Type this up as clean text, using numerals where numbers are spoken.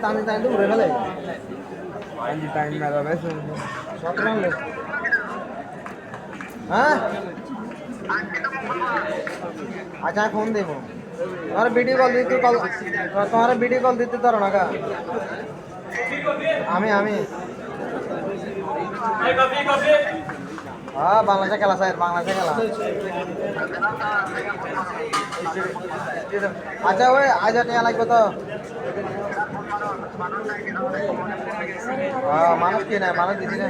টানি টানি তো ঘুরে ফেলে টাইম মেলা বেশ হ্যাঁ আচ্ছা ফোন দেবো তোমার ভিডিও কল দিতে তোমার ভিডিও কল দিতে পারো না কা আমি হ্যাঁ বাংলাদেশে খেলা স্যার বাংলাদেশে খেলা আচ্ছা ওই আজ টিয়া লাগবে তো মানুষ কি নাই মানুষ দিদি না